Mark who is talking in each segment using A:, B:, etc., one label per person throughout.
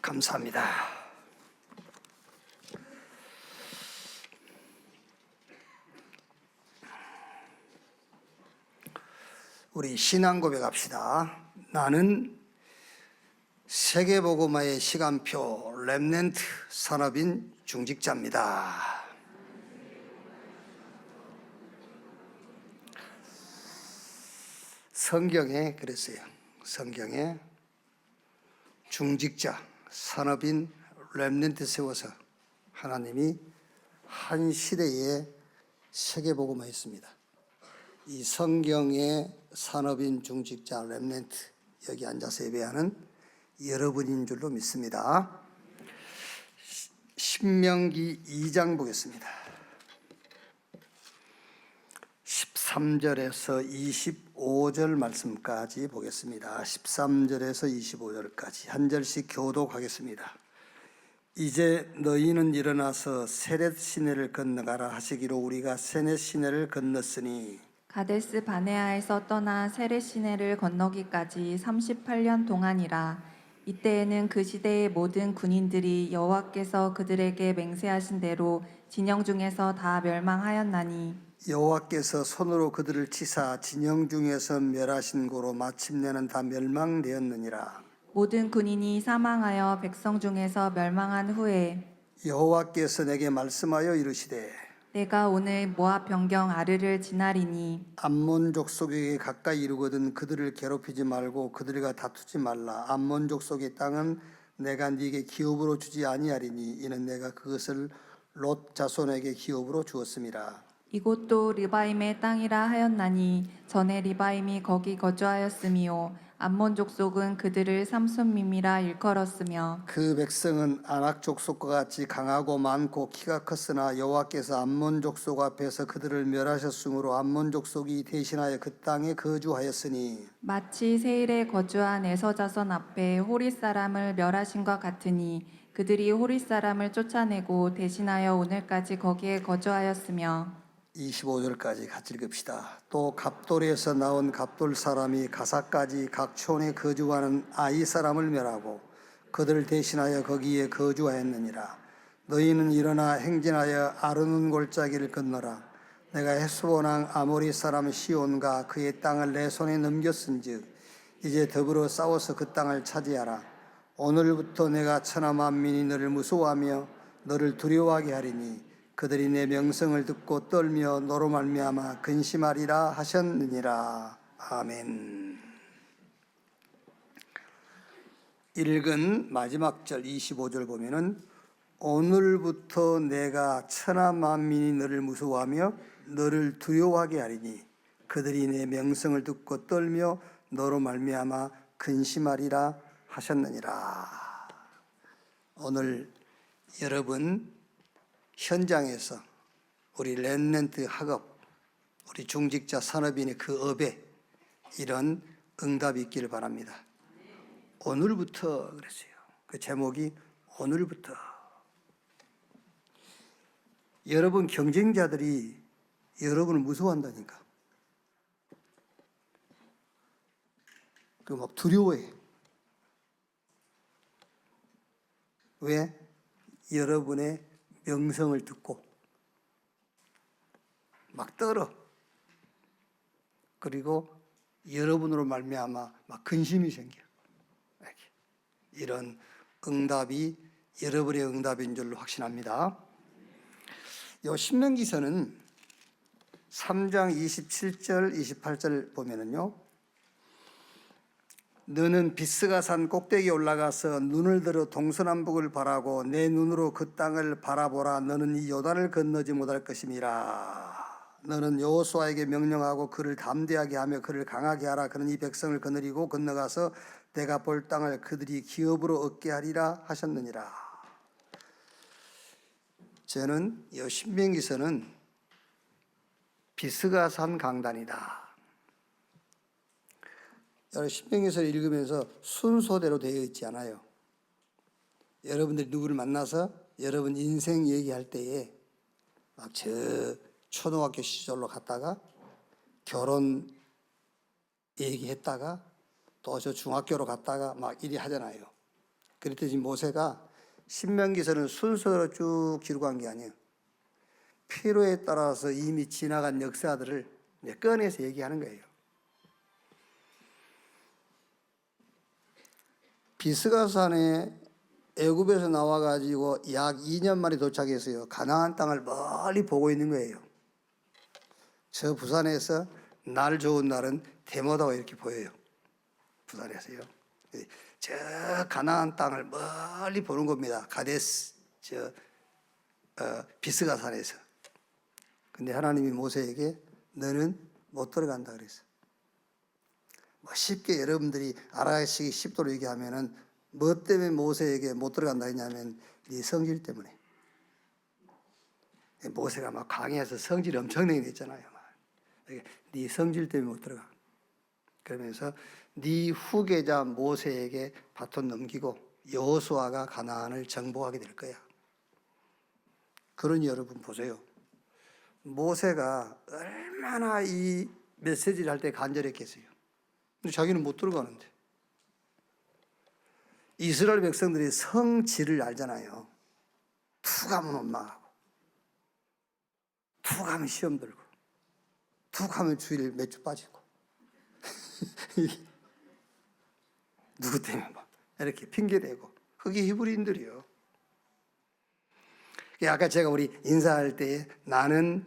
A: 감사합니다. 우리 신앙 고백합시다. 나는 세계복음화의 시간표 렘넌트 산업인 중직자입니다. 성경에 그랬어요. 성경에 중직자, 산업인, 렘넌트 세워서 하나님이 한 시대에 세계복음화했습니다. 이 성경의 산업인, 중직자, 렘넌트 여기 앉아서 예배하는 여러분인 줄로 믿습니다. 신명기 2장 보겠습니다. 13절에서 25절 말씀까지 보겠습니다. 13절에서 25절까지 한 절씩 교독하겠습니다. 이제 너희는 일어나서 세렛 시내를 건너가라 하시기로 우리가 세렛 시내를 건넜으니
B: 가데스 바네아에서 떠나 세렛 시내를 건너기까지 38년 동안이라. 이때에는 그 시대의 모든 군인들이 여호와께서 그들에게 맹세하신 대로 진영 중에서 다 멸망하였나니
A: 여호와께서 손으로 그들을 치사 진영 중에서 멸하신 고로 마침내는 다 멸망되었느니라.
B: 모든 군인이 사망하여 백성 중에서 멸망한 후에
A: 여호와께서 내게 말씀하여 이르시되
B: 내가 오늘 모압 변경 아르를 지나리니
A: 암몬 족속에게 가까이 이르거든 그들을 괴롭히지 말고 그들과 다투지 말라. 암몬 족속의 땅은 내가 네게 기업으로 주지 아니하리니 이는 내가 그것을 롯 자손에게 기업으로 주었음이라.
B: 이곳도 르바임의 땅이라 하였나니 전에 르바임이 거기 거주하였으미요 암몬 족속은 그들을 삼손밈이라 일컬었으며
A: 그 백성은 아낙 족속과 같이 강하고 많고 키가 컸으나 여호와께서 암몬 족속 앞에서 그들을 멸하셨으므로 암몬 족속이 대신하여 그 땅에 거주하였으니
B: 마치 세일에 거주한 에서 자손 앞에 호릿 사람을 멸하신 것 같으니 그들이 호릿 사람을 쫓아내고 대신하여 오늘까지 거기에 거주하였으며
A: 25절까지 같이 읽읍시다. 또 갑돌에서 나온 갑돌 사람이 가사까지 각 촌에 거주하는 아이 사람을 멸하고 그들을 대신하여 거기에 거주하였느니라. 너희는 일어나 행진하여 아르논 골짜기를 건너라. 내가 헤스본 왕 아모리 사람 시온과 그의 땅을 내 손에 넘겼은즉 이제 더불어 싸워서 그 땅을 차지하라. 오늘부터 내가 천하 만민이 너를 무서워하며 너를 두려워하게 하리니 그들이 내 명성을 듣고 떨며 너로 말미암아 근심하리라 하셨느니라. 아멘. 읽은 마지막 절 25절 보면은 오늘부터 내가 천하 만민이 너를 무서워하며 너를 두려워하게 하리니 그들이 내 명성을 듣고 떨며 너로 말미암아 근심하리라 하셨느니라. 오늘 여러분 현장에서 우리 렘넌트 학업, 우리 중직자 산업인의 그 업에 이런 응답이 있기를 바랍니다. 오늘부터 그랬어요. 그 제목이 오늘부터. 여러분 경쟁자들이 여러분을 무서워한다니까. 그 막 두려워해. 왜? 여러분의 명성을 듣고 막 떨어. 그리고 여러분으로 말미암아 막 근심이 생겨. 이런 응답이 여러분의 응답인 줄로 확신합니다. 요 신명기서는 3장 27절 28절 보면은요. 너는 비스가산 꼭대기에 올라가서 눈을 들어 동서남북을 바라고 내 눈으로 그 땅을 바라보라. 너는 이 요단을 건너지 못할 것임이라. 너는 여호수아에게 명령하고 그를 담대하게 하며 그를 강하게 하라. 그는 이 백성을 거느리고 건너가서 내가 볼 땅을 그들이 기업으로 얻게 하리라 하셨느니라. 저는 이 신명기서는 비스가산 강단이다. 여러분 신명기서를 읽으면서 순서대로 되어 있지 않아요. 여러분들이 누구를 만나서 여러분 인생 얘기할 때에 막 저 초등학교 시절로 갔다가 결혼 얘기했다가 또 저 중학교로 갔다가 막 이리 하잖아요. 그랬더니 모세가 신명기서는 순서로 쭉 기록한 게 아니에요. 필요에 따라서 이미 지나간 역사들을 꺼내서 얘기하는 거예요. 비스가산에 애굽에서 나와가지고 약 2년 만에 도착했어요. 가나안 땅을 멀리 보고 있는 거예요. 저 부산에서 날 좋은 날은 대모다가 이렇게 보여요. 부산에서요. 저 가나안 땅을 멀리 보는 겁니다. 가데스 비스가산에서. 근데 하나님이 모세에게 너는 못 들어간다 그랬어. 뭐 쉽게 여러분들이 알아가시기 쉽도록 얘기하면은 뭐 때문에 모세에게 못 들어간다 했냐면 네 성질 때문에. 모세가 막 강해서 성질이 엄청나게 냈잖아요. 네 성질 때문에 못 들어가. 그러면서 네 후계자 모세에게 바톤 넘기고 여호수아가 가나안을 정복하게 될 거야. 그러니 여러분 보세요. 모세가 얼마나 이 메시지를 할 때 간절했겠어요. 근데 자기는 못 들어가는데. 이스라엘 백성들이 성질을 알잖아요. 툭 하면 원망하고, 툭 하면 시험 들고, 툭 하면 주일 몇 주 빠지고. 누구 때문에 막 이렇게 핑계대고. 그게 히브리인들이요. 아까 제가 우리 인사할 때 나는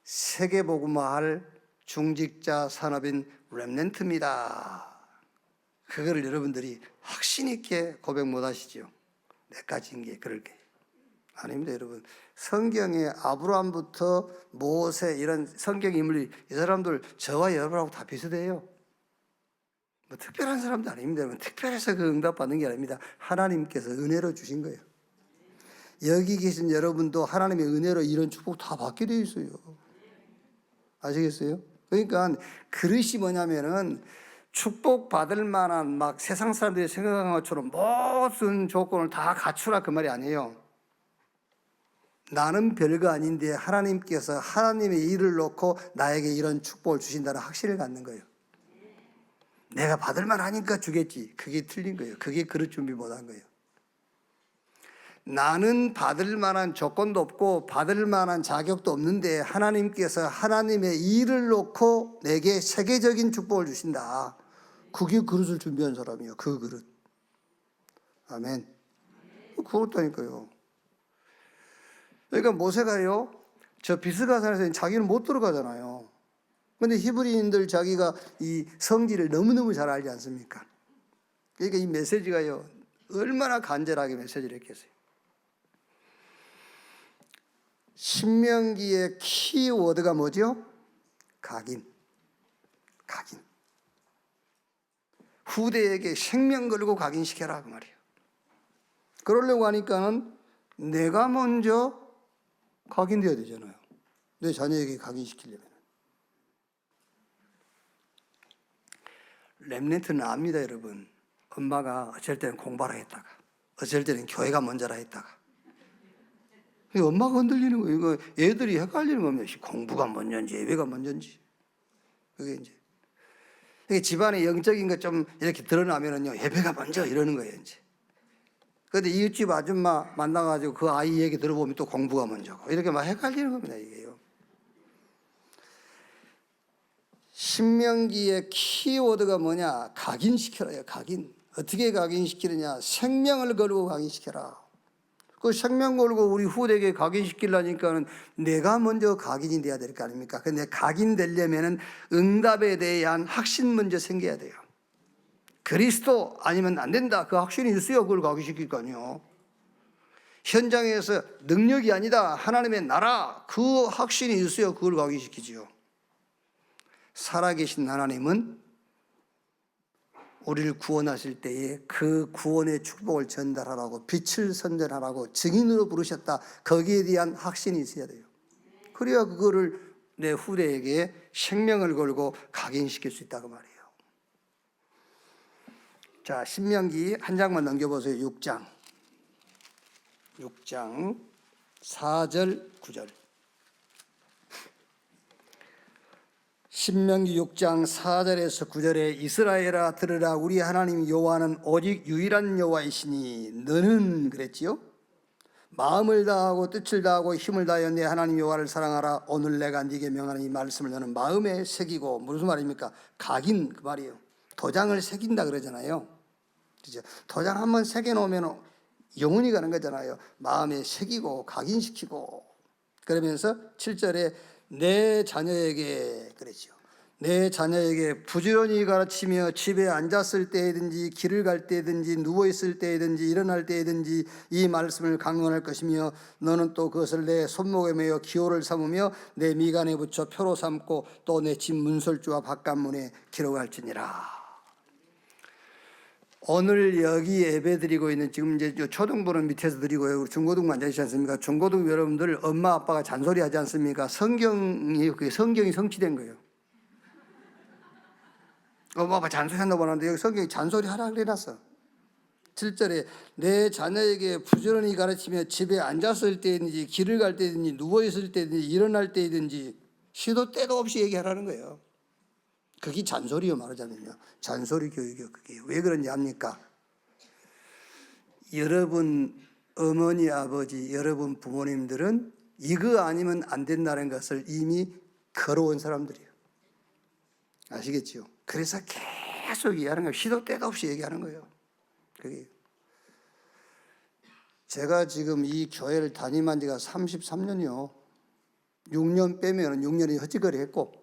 A: 세계복음화할 중직자 산업인 렘넌트입니다. 그거를 여러분들이 확신 있게 고백 못 하시죠. 내까지인 게 그럴 게 아닙니다. 여러분, 성경에 아브라함부터 모세 이런 성경 인물이 이 사람들 저와 여러분하고 다 비슷해요. 뭐 특별한 사람도 아닙니다. 여러분, 특별해서 그 응답 받는 게 아닙니다. 하나님께서 은혜로 주신 거예요. 여기 계신 여러분도 하나님의 은혜로 이런 축복 다 받게 되어 있어요. 아시겠어요? 그러니까 그릇이 뭐냐면은 축복 받을 만한 막 세상 사람들이 생각하는 것처럼 모든 조건을 다 갖추라 그 말이 아니에요. 나는 별거 아닌데 하나님께서 하나님의 일을 놓고 나에게 이런 축복을 주신다는 확신을 갖는 거예요. 내가 받을 만하니까 주겠지. 그게 틀린 거예요. 그게 그릇 준비 못한 거예요. 나는 받을 만한 조건도 없고 받을 만한 자격도 없는데 하나님께서 하나님의 일을 놓고 내게 세계적인 축복을 주신다. 그게 그릇을 준비한 사람이에요. 그 그릇. 아멘. 그렇다니까요. 그러니까 모세가요, 저 비스가산에서 자기는 못 들어가잖아요. 근데 히브리인들 자기가 이 성질을 너무너무 잘 알지 않습니까? 그러니까 이 메시지가요, 얼마나 간절하게 메시지를 했겠어요. 신명기의 키워드가 뭐죠? 각인. 각인. 후대에게 생명 걸고 각인시켜라 그 말이에요. 그러려고 하니까는 내가 먼저 각인되어야 되잖아요. 내 자녀에게 각인시키려면. 렘넌트는 압니다, 여러분. 엄마가 어쩔 때는 공부하라 했다가, 어쩔 때는 교회가 먼저라 했다가. 엄마가 흔들리는 거예요. 이거 애들이 헷갈리는 겁니다. 공부가 먼저인지 예배가 먼저인지. 그게 이제. 이게 집안에 영적인 것 좀 이렇게 드러나면은요, 예배가 먼저 이러는 거예요, 이제. 그런데 이웃집 아줌마 만나가지고 그 아이 얘기 들어보면 또 공부가 먼저고. 이렇게 막 헷갈리는 겁니다, 이게요. 신명기의 키워드가 뭐냐? 각인시켜라요, 각인. 어떻게 각인시키느냐? 생명을 걸고 각인시켜라. 그 생명 걸고 우리 후대에게 각인시키려니까는 내가 먼저 각인이 돼야 될 거 아닙니까? 근데 각인되려면은 응답에 대한 확신 먼저 생겨야 돼요. 그리스도 아니면 안 된다. 그 확신이 있어야 그걸 각인시킬 거 아니에요. 현장에서 능력이 아니다. 하나님의 나라. 그 확신이 있어야 그걸 각인시키지요. 살아계신 하나님은 우리를 구원하실 때에 그 구원의 축복을 전달하라고, 빛을 선전하라고 증인으로 부르셨다. 거기에 대한 확신이 있어야 돼요. 그래야 그거를 내 후대에게 생명을 걸고 각인시킬 수 있다고 말이에요. 자, 신명기 한 장만 넘겨보세요. 6장 4절 9절. 신명기 6장 4절에서 9절에 이스라엘아 들으라 우리 하나님 여호와는 오직 유일한 여호와이시니 너는 그랬지요? 마음을 다하고 뜻을 다하고 힘을 다하여 내 하나님 여호와를 사랑하라. 오늘 내가 네게 명하는 이 말씀을 너는 마음에 새기고. 무슨 말입니까? 각인 그 말이에요. 도장을 새긴다 그러잖아요. 그죠? 도장 한번 새겨 놓으면 영원히 가는 거잖아요. 마음에 새기고 각인시키고. 그러면서 7절에 내 자녀에게 그랬죠. 내 자녀에게 부지런히 가르치며 집에 앉았을 때든지 길을 갈 때든지 누워 있을 때든지 일어날 때든지 이 말씀을 강론할 것이며 너는 또 그것을 내 손목에 매어 기호를 삼으며 내 미간에 붙여 표로 삼고 또 내 집 문설주와 바깥문에 기록할지니라. 오늘 여기 예배 드리고 있는 지금 이제 초등부는 밑에서 드리고요. 중고등 앉아 있지 않습니까? 중고등 여러분들 엄마 아빠가 잔소리하지 않습니까? 성경이 성취된 거예요. 엄마 아빠 잔소리한다고 하는데 여기 성경이 잔소리하라 그래놨어. 7절에 내 자녀에게 부지런히 가르치며 집에 앉았을 때든지 길을 갈 때든지 누워있을 때든지 일어날 때든지 시도 때도 없이 얘기하라는 거예요. 그게 잔소리요 말하자면요. 잔소리 교육이요. 그게 왜 그런지 압니까? 여러분 어머니 아버지 여러분 부모님들은 이거 아니면 안 된다는 것을 이미 걸어온 사람들이에요. 아시겠죠? 그래서 계속 얘기하는 거예요. 시도 때도 없이 얘기하는 거예요. 그게 제가 지금 이 교회를 담임한 지가 33년이요. 6년 빼면 6년이 헛짓거리 했고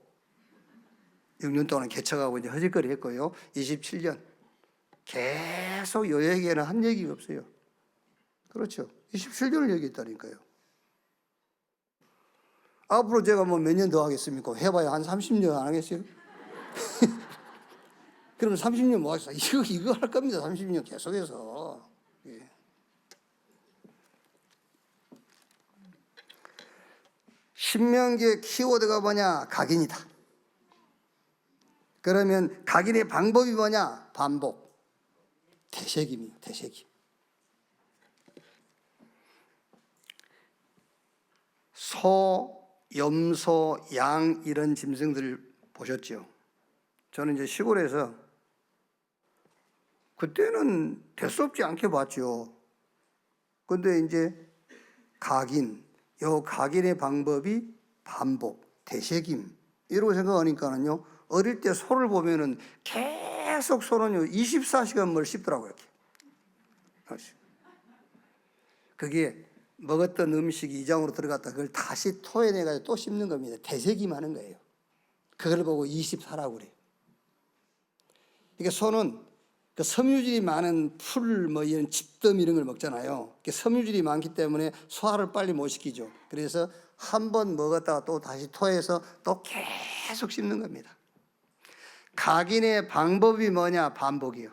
A: 6년 동안 개척하고 이제 허짓거리 했고요. 27년 계속 요 얘기에는 한 얘기가 없어요. 그렇죠. 27년을 얘기했다니까요. 앞으로 제가 뭐 몇 년 더 하겠습니까? 해봐야 한 30년 안 하겠어요? 그러면 30년 뭐 하겠어요? 이거 할 겁니다. 30년 계속해서. 예. 신명기의 키워드가 뭐냐? 각인이다. 그러면 각인의 방법이 뭐냐? 반복. 되새김이에요. 되새김. 소, 염소, 양 이런 짐승들 보셨죠? 저는 이제 시골에서 그때는 대수롭지 않게 봤죠. 근데 이제 각인, 요 각인의 방법이 반복, 되새김 이러고 생각하니까는요. 어릴 때 소를 보면은 계속 소는요 24시간 뭘 씹더라고요. 이렇게. 그게 먹었던 음식이 이장으로 들어갔다 그걸 다시 토해내가지고 또 씹는 겁니다. 되새김하는 거예요. 그걸 보고 24라고 그래요. 그러니까 소는 그 섬유질이 많은 풀, 뭐 이런 집덤 이런 걸 먹잖아요. 섬유질이 많기 때문에 소화를 빨리 못 시키죠. 그래서 한 번 먹었다가 또 다시 토해서 또 계속 씹는 겁니다. 각인의 방법이 뭐냐? 반복이요.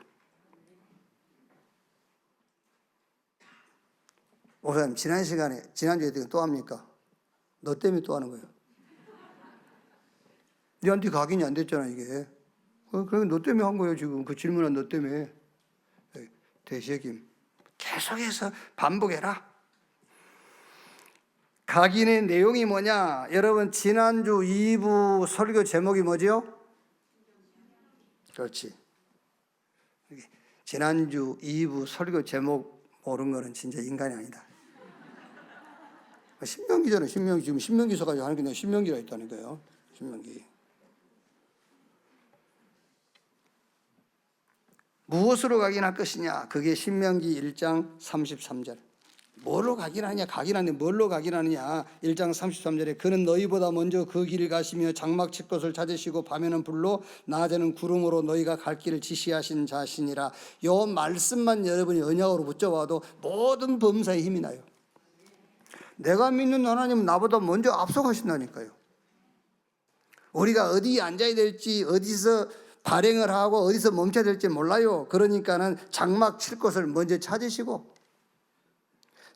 A: 목사님 지난주에 또 합니까? 너 때문에 또 하는 거예요. 너한테 각인이 안 됐잖아 이게. 그러니까 너 때문에 한 거예요 지금. 그 질문은 너 때문에. 되새김. 계속해서 반복해라. 각인의 내용이 뭐냐? 여러분 지난주 2부 설교 제목이 뭐죠? 그렇지. 지난주 2부 설교 제목 모르는 거는 진짜 인간이 아니다. 신명기잖아요. 신명기. 지금 신명기서까지 하는 게 내가 신명기라 했다니까요. 신명기. 무엇으로 각인할 것이냐? 그게 신명기 1장 33절. 뭘로 각인하냐? 각인하는데 뭘로 각인하느냐? 1장 33절에 그는 너희보다 먼저 그 길을 가시며 장막 칠 것을 찾으시고 밤에는 불로 낮에는 구름으로 너희가 갈 길을 지시하신 자신이라. 요 말씀만 여러분이 언약으로 붙잡아도 모든 범사에 힘이 나요. 내가 믿는 하나님은 나보다 먼저 앞서가신다니까요. 우리가 어디에 앉아야 될지 어디서 발행을 하고 어디서 멈춰야 될지 몰라요. 그러니까는 장막 칠 것을 먼저 찾으시고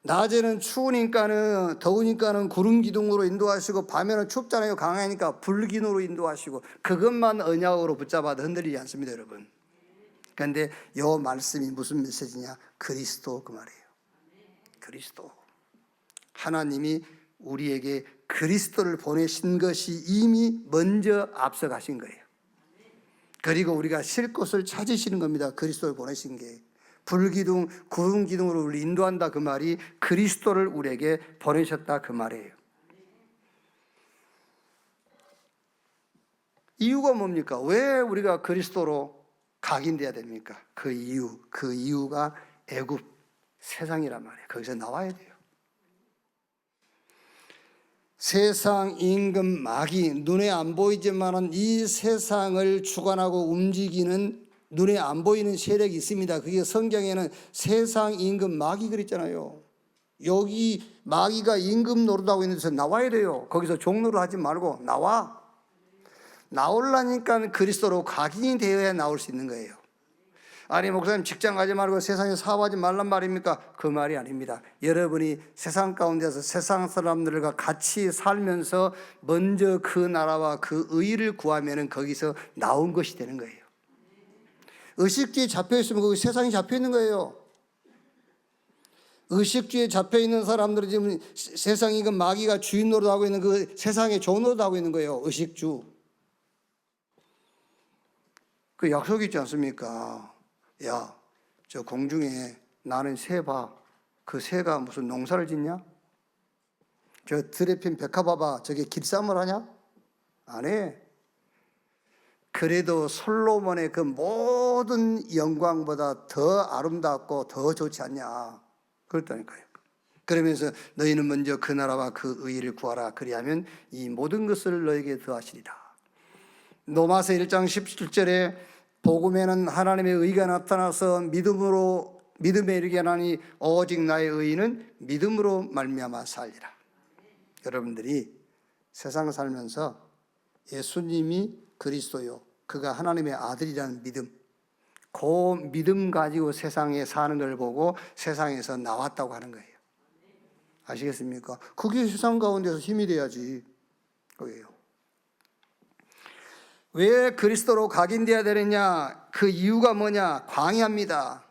A: 낮에는 추우니까는 더우니까는 구름 기둥으로 인도하시고 밤에는 춥잖아요. 강하니까 불기둥으로 인도하시고 그것만 언약으로 붙잡아도 흔들리지 않습니다, 여러분. 그런데 이 말씀이 무슨 메시지냐? 그리스도 그 말이에요. 그리스도. 하나님이 우리에게 그리스도를 보내신 것이 이미 먼저 앞서가신 거예요. 그리고 우리가 쉴 곳을 찾으시는 겁니다. 그리스도를 보내신 게. 불기둥, 구름 기둥으로 우리를 인도한다 그 말이 그리스도를 우리에게 보내셨다 그 말이에요. 이유가 뭡니까? 왜 우리가 그리스도로 각인돼야 됩니까? 그 이유가 애굽 세상이란 말이에요. 거기서 나와야 돼요. 세상 임금 마귀, 눈에 안 보이지만은 이 세상을 주관하고 움직이는 눈에 안 보이는 세력이 있습니다. 그게 성경에는 세상 임금 마귀 그랬잖아요. 여기 마귀가 임금 노릇하고 있는 데서 나와야 돼요. 거기서 종노릇 하지 말고 나오려니까 그리스도로 각인이 되어야 나올 수 있는 거예요. 아니 목사님 직장 가지 말고 세상에 사업하지 말란 말입니까? 그 말이 아닙니다. 여러분이 세상 가운데서 세상 사람들과 같이 살면서 먼저 그 나라와 그 의를 구하면 거기서 나온 것이 되는 거예요. 의식주에 잡혀있으면 거기 세상이 잡혀있는 거예요. 의식주에 잡혀있는 사람들은 지금 세상이 그 마귀가 주인 노릇하고 있는 그 세상의 종 노릇하고 있는 거예요. 의식주. 그 약속이 있지 않습니까? 야, 저 공중에 나는 새 봐. 그 새가 무슨 농사를 짓냐? 저 드레핀 백화 봐봐. 저게 길쌈을 하냐? 안 해. 그래도 솔로몬의 그 모든 영광보다 더 아름답고 더 좋지 않냐? 그렇다니까요. 그러면서 너희는 먼저 그 나라와 그 의를 구하라. 그리하면 이 모든 것을 너에게 더하시리라. 로마서 1장 17절에 복음에는 하나님의 의가 나타나서 믿음에 이르게 하나니 오직 나의 의는 믿음으로 말미암아 살리라. 여러분들이 세상 살면서 예수님이 그리스도요, 그가 하나님의 아들이라는 믿음, 그 믿음 가지고 세상에 사는 걸 보고 세상에서 나왔다고 하는 거예요. 아시겠습니까? 그게 세상 가운데서 힘이 돼야지. 그게요. 왜 그리스도로 각인되어야 되느냐? 그 이유가 뭐냐? 광야입니다.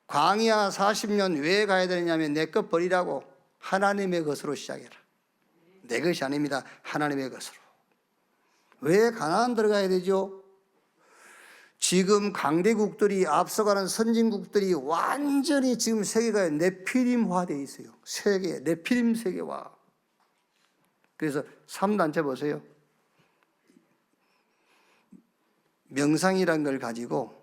A: 광야 40년 왜 가야 되느냐면 내 것 버리라고. 하나님의 것으로 시작해라. 내 것이 아닙니다. 하나님의 것으로. 왜 가나안 들어가야 되죠? 지금 강대국들이 앞서가는 선진국들이 완전히 지금 세계가 네피림화되어 있어요. 네피림 세계화. 그래서 3단체 보세요. 명상이란 걸 가지고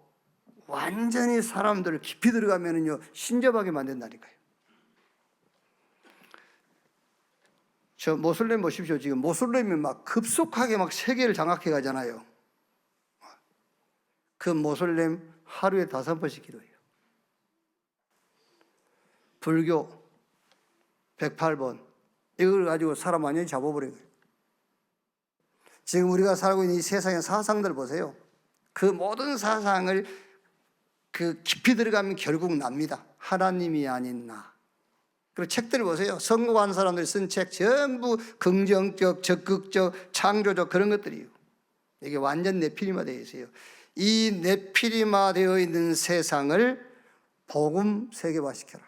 A: 완전히 사람들을 깊이 들어가면은요, 신접하게 만든다니까요. 저 모슬렘 보십시오. 지금 모슬렘이 막 급속하게 막 세계를 장악해 가잖아요. 그 모슬렘 하루에 5번씩 기도해요. 불교 108번. 이걸 가지고 사람 완전히 잡아버린 거예요. 지금 우리가 살고 있는 이 세상의 사상들 보세요. 그 모든 사상을 그 깊이 들어가면 결국 납니다. 하나님이 아닌 나. 그리고 책들 보세요. 성공한 사람들이 쓴 책 전부 긍정적, 적극적, 창조적 그런 것들이에요. 이게 완전 네피림화 되어 있어요. 이 네피림화 되어 있는 세상을 복음 세계화시켜라.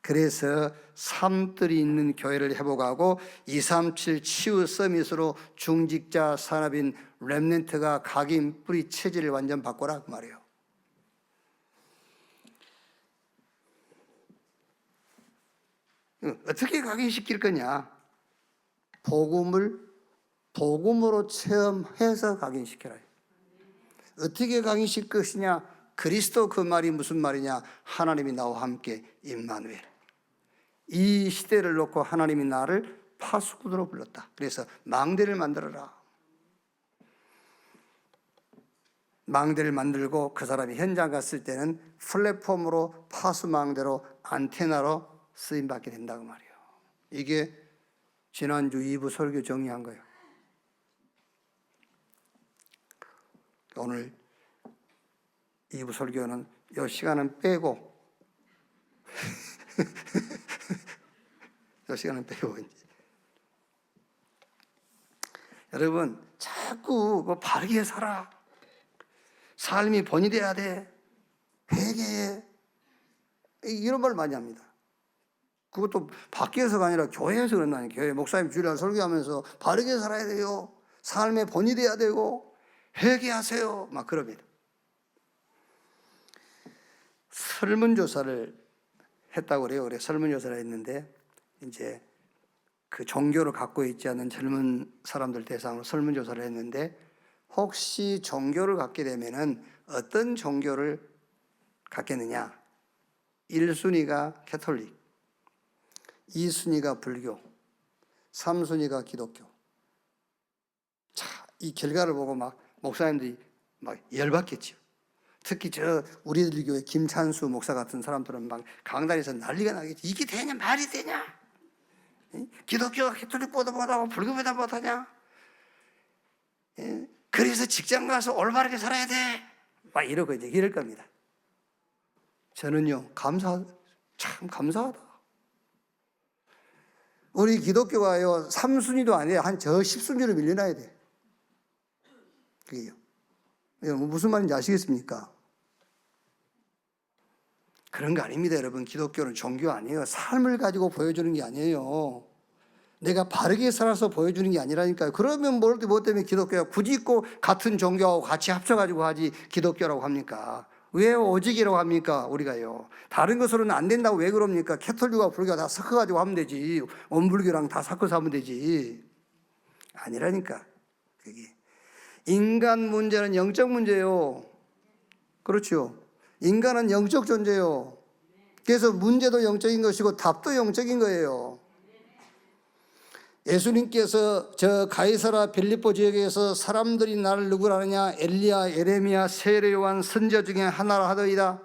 A: 그래서 삶들이 있는 교회를 회복하고 237 치유 서밋으로 중직자 산업인 렘넌트가 각인 뿌리 체질을 완전 바꿔라 그 말이에요. 어떻게 각인시킬 거냐? 복음으로 체험해서 각인시켜라. 어떻게 각인시킬 것이냐? 그리스도 그 말이 무슨 말이냐? 하나님이 나와 함께 임마누엘. 이 시대를 놓고 하나님이 나를 파수꾼으로 불렀다. 그래서 망대를 만들어라. 망대를 만들고 그 사람이 현장 갔을 때는 플랫폼으로 파수망대로 안테나로 쓰임받게 된다고 말이에요. 이게 지난주 2부 설교 정리한 거예요. 오늘 2부 설교는 이 시간은 빼고 이 시간은 빼고 여러분 자꾸 바르게 살아. 삶이 본이 돼야 돼. 회개해. 이런 말 많이 합니다. 그것도 밖에서가 아니라 교회에서 그런다니. 교회 목사님 주일날 설교하면서 바르게 살아야 돼요. 삶의 본이 돼야 되고 회개하세요. 막 그럽니다. 설문조사를 했다고 그래요. 그래 설문조사를 했는데 이제 그 종교를 갖고 있지 않는 젊은 사람들 대상으로 설문조사를 했는데 혹시 종교를 갖게 되면은 어떤 종교를 갖겠느냐? 1순위가 캐톨릭, 2순위가 불교, 3순위가 기독교. 자, 이 결과를 보고 막 목사님들이 막 열받겠죠. 특히 저 우리들 교회 김찬수 목사 같은 사람들은 막 강단에서 난리가 나겠지. 이게 되냐? 말이 되냐? 기독교가 캐톨릭보다 못하고 불교보다 못하냐? 그래서 직장 가서 올바르게 살아야 돼. 막 이러고 이제 이럴 겁니다. 저는요, 참 감사하다. 우리 기독교가요, 3순위도 아니에요. 한 저 10순위로 밀려나야 돼. 그게요. 무슨 말인지 아시겠습니까? 그런 거 아닙니다, 여러분. 기독교는 종교 아니에요. 삶을 가지고 보여주는 게 아니에요. 내가 바르게 살아서 보여주는 게 아니라니까요. 그러면 뭐 때문에 기독교가 굳이 꼭 같은 종교하고 같이 합쳐가지고 하지 기독교라고 합니까? 왜 오직이라고 합니까? 우리가요. 다른 것으로는 안 된다고 왜 그럽니까? 캐톨릭과 불교가 다 섞어가지고 하면 되지. 원불교랑 다 섞어서 하면 되지. 아니라니까. 그게. 인간 문제는 영적 문제예요. 그렇죠. 인간은 영적 존재예요. 그래서 문제도 영적인 것이고 답도 영적인 거예요. 예수님께서 저 가이사라 빌립보 지역에서 사람들이 나를 누구라 하느냐? 엘리야, 예레미야, 세례 요한 선지자 중에 하나라 하더이다.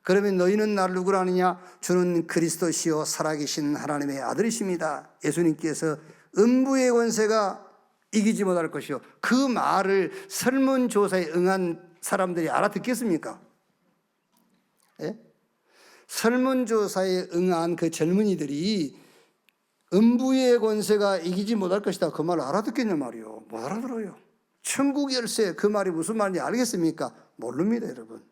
A: 그러면 너희는 나를 누구라 하느냐? 주는 그리스도시요 살아계신 하나님의 아들이십니다. 예수님께서 음부의 권세가 이기지 못할 것이요. 그 말을 설문조사에 응한 사람들이 알아듣겠습니까? 예? 설문조사에 응한 그 젊은이들이 음부의 권세가 이기지 못할 것이다. 그 말을 알아듣겠냐 말이요. 못 알아들어요. 천국 열쇠 그 말이 무슨 말인지 알겠습니까? 모릅니다, 여러분.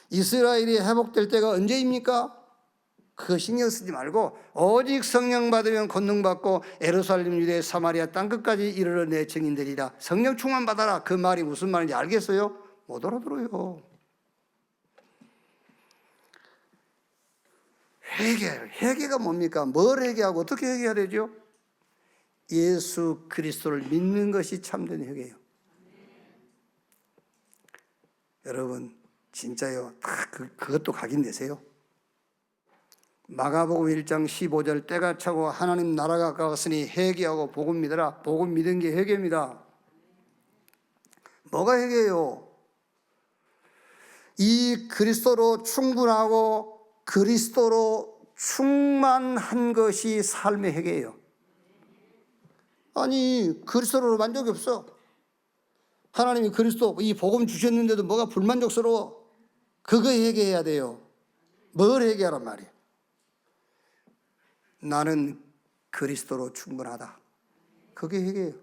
A: 이스라엘이 회복될 때가 언제입니까? 그거 신경 쓰지 말고 오직 성령 받으면 권능받고 예루살렘, 유대, 사마리아 땅끝까지 이르러 내 증인되리라. 성령 충만 받아라. 그 말이 무슨 말인지 알겠어요? 못 알아들어요. 회개가 뭡니까? 뭘 회개하고 어떻게 회개해야 되죠? 예수 그리스도를 믿는 것이 참된 회개예요. 여러분 진짜요. 다 그것도 각인되세요. 마가복음 1장 15절 때가 차고 하나님 나라가 가까웠으니 회개하고 복음 믿어라. 복음 믿은 게 회개입니다. 뭐가 회개예요? 이 그리스도로 충분하고 그리스도로 충만한 것이 삶의 회개예요. 아니 그리스도로 만족이 없어. 하나님이 그리스도 이 복음 주셨는데도 뭐가 불만족스러워. 그거 회개해야 돼요. 뭘 회개하란 말이에요? 나는 그리스도로 충분하다. 그게 회개예요.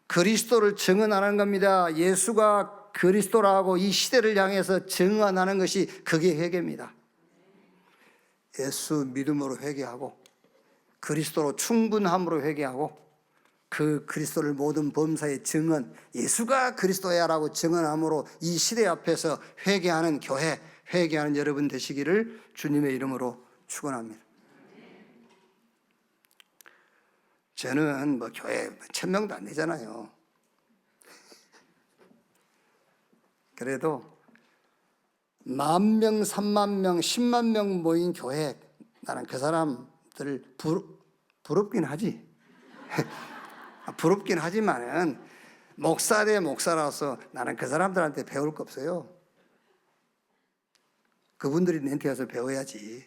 A: 그리스도를 증언하는 겁니다. 예수가 그리스도라고 이 시대를 향해서 증언하는 것이 그게 회개입니다. 예수 믿음으로 회개하고 그리스도로 충분함으로 회개하고 그 그리스도를 모든 범사에 증언, 예수가 그리스도야라고 증언함으로 이 시대 앞에서 회개하는 교회, 회개하는 여러분 되시기를 주님의 이름으로 축원합니다. 저는 뭐 교회 1000명도 안 되잖아요. 그래도 10,000명, 30,000명, 100,000명 모인 교회, 나는 그 사람들 부럽긴 하지. 부럽긴 하지만은 목사 대 목사라서 나는 그 사람들한테 배울 거 없어요. 그분들이 내한테 와서 배워야지.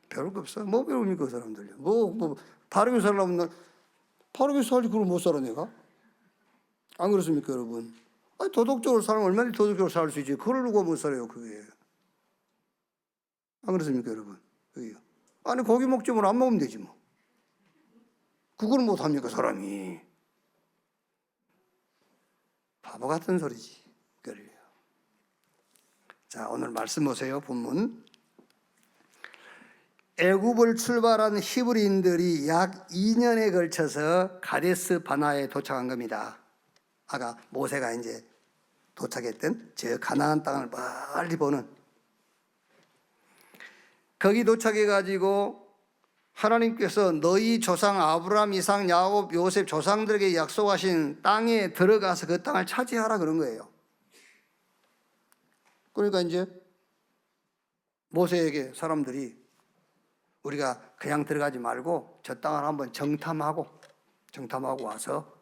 A: 배울 거 없어. 뭐 배웁니까 그 사람들요. 바르게 살려면 바르게 살지 그걸 못 살아 내가? 안 그렇습니까 여러분? 아니, 도덕적으로 살면 얼마나 도덕적으로 살 수 있지. 그걸 누가 못 살아요 그게. 안 그렇습니까 여러분? 그게요. 아니 고기 먹지 뭐 안 먹으면 되지 뭐. 그걸 못 합니까 사람이. 바보 같은 소리지. 그래요. 자 오늘 말씀 보세요. 본문 애굽을 출발한 히브리인들이 약 2년에 걸쳐서 가데스 바나에 도착한 겁니다. 아까 모세가 이제 도착했던 저 가나안 땅을 멀리 보는, 거기 도착해 가지고 하나님께서 너희 조상 아브라함, 이삭, 야곱, 요셉 조상들에게 약속하신 땅에 들어가서 그 땅을 차지하라 그런 거예요. 그러니까 이제 모세에게 사람들이 우리가 그냥 들어가지 말고 저 땅을 한번 정탐하고 와서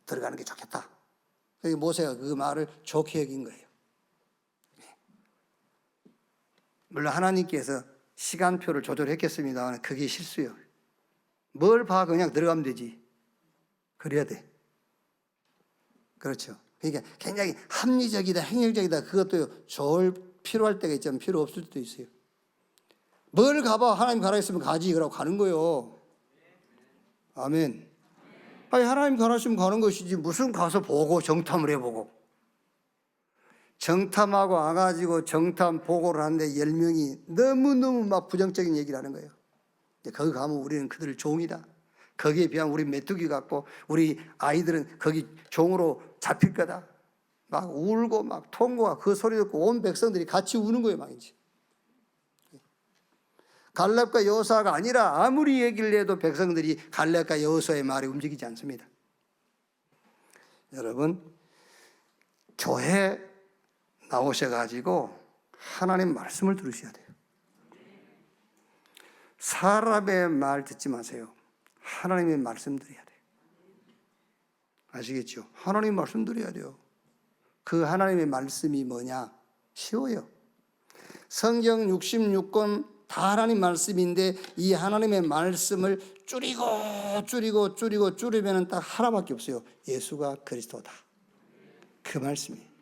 A: 들어가는 게 좋겠다. 그래서 모세가 그 말을 좋게 여긴 거예요. 물론 하나님께서 시간표를 조절했겠습니다만 그게 실수예요. 뭘 봐, 그냥 들어가면 되지. 그래야 돼. 그렇죠. 그러니까 굉장히 합리적이다, 행렬적이다, 그것도 필요할 때가 있지만 필요 없을 때도 있어요. 뭘 가봐, 하나님 가라 했으면 가지, 그러고 가는 거예요. 아멘. 아니, 하나님 가라 했으면 가는 것이지 무슨 가서 보고 정탐을 해보고. 정탐하고 와가지고 정탐 보고를 하는데 10명이 너무너무 막 부정적인 얘기를 하는 거예요. 거기 가면 우리는 그들 종이다. 거기에 비하면 우리 메뚜기 같고 우리 아이들은 거기 종으로 잡힐 거다. 막 울고 막 통고가 그 소리 듣고 온 백성들이 같이 우는 거예요, 막 이제. 갈렙과 여호수아가 아니라 아무리 얘기를 해도 백성들이 갈렙과 여호수아의 말이 움직이지 않습니다. 여러분, 교회 나오셔가지고 하나님 말씀을 들으셔야 돼요. 사람의 말 듣지 마세요. 하나님의 말씀 드려야 돼요. 아시겠죠? 하나님 말씀 드려야 돼요. 그 하나님의 말씀이 뭐냐? 쉬워요. 성경 66권 다 하나님 말씀인데 이 하나님의 말씀을 줄이면 딱 하나밖에 없어요. 예수가 그리스도다. 그 말씀이에요.